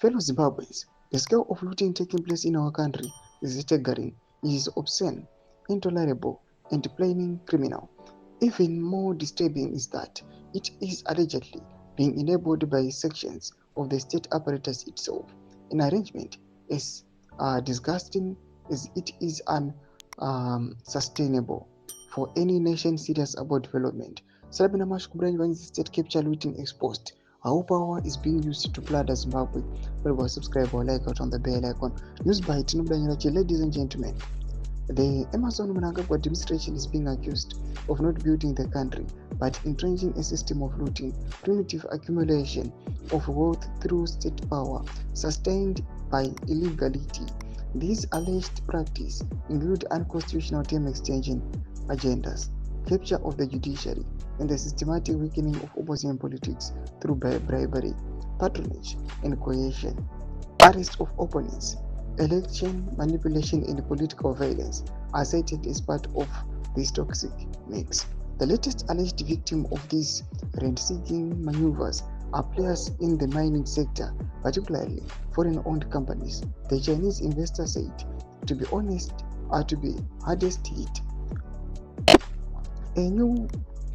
Fellow Zimbabweans, the scale of looting taking place in our country is staggering. It is obscene, intolerable, and plainly criminal. Even more disturbing is that it is allegedly being enabled by sections of the state apparatus itself, an arrangement as disgusting as it is unsustainable for any nation serious about development. Sabina Mashkubrani when the state capture looting exposed how power is being used to plunder Zimbabwe. Remember, subscribe or like out on the bell icon. News by Tinubdanirachi. Ladies and gentlemen, the Emerson Mnangagwa administration is being accused of not building the country, but entrenching a system of looting, primitive accumulation of wealth through state power, sustained by illegality. These alleged practices include unconstitutional term extension agendas, capture of the judiciary, and the systematic weakening of opposition politics through bribery, patronage, and coercion, arrest of opponents, election manipulation, and political violence are cited as part of this toxic mix. The latest alleged victim of these rent-seeking maneuvers are players in the mining sector, particularly foreign-owned companies. The Chinese investor said, to be honest, are to be hardest hit. A new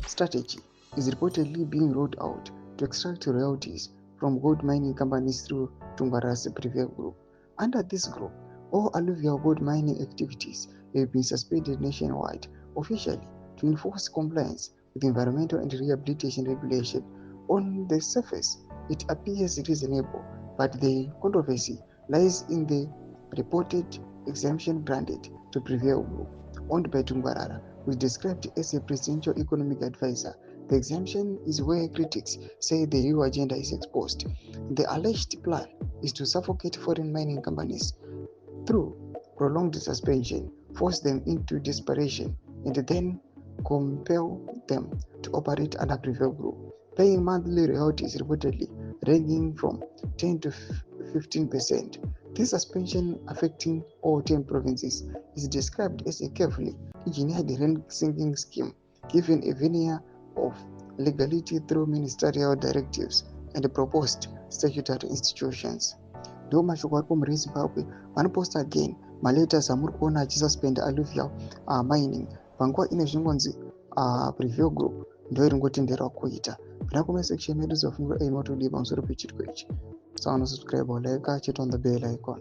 strategy is reportedly being rolled out to extract royalties from gold mining companies through Tungara's Privé Group. Under this group, all alluvial gold mining activities have been suspended nationwide officially to enforce compliance with environmental and rehabilitation regulation. On the surface, it appears reasonable, but the controversy lies in the reported exemption granted to Privé Group, owned by Tungwarara, who is described as a presidential economic advisor. The exemption is where critics say the real agenda is exposed. The alleged plan is to suffocate foreign mining companies through prolonged suspension, force them into desperation, and then compel them to operate under Privé Group, paying monthly royalties reportedly ranging from 10 to 15%. This suspension, affecting all 10 provinces, is described as a carefully engineered rent-sinking scheme, given a veneer of legality through ministerial directives and proposed statutory institutions. Ndo mashoko ari kumuri Zimbabwe vanoposta again maletters amuri kuona achisuspend alluvial mining panguva ine zvingonzi Privé Group ndo iringotenderawo kuita. Pinda comment section medu zofungura aimotodiwa pamusoro pechirwere ichi. So unosubscribe or like, check on the bell icon.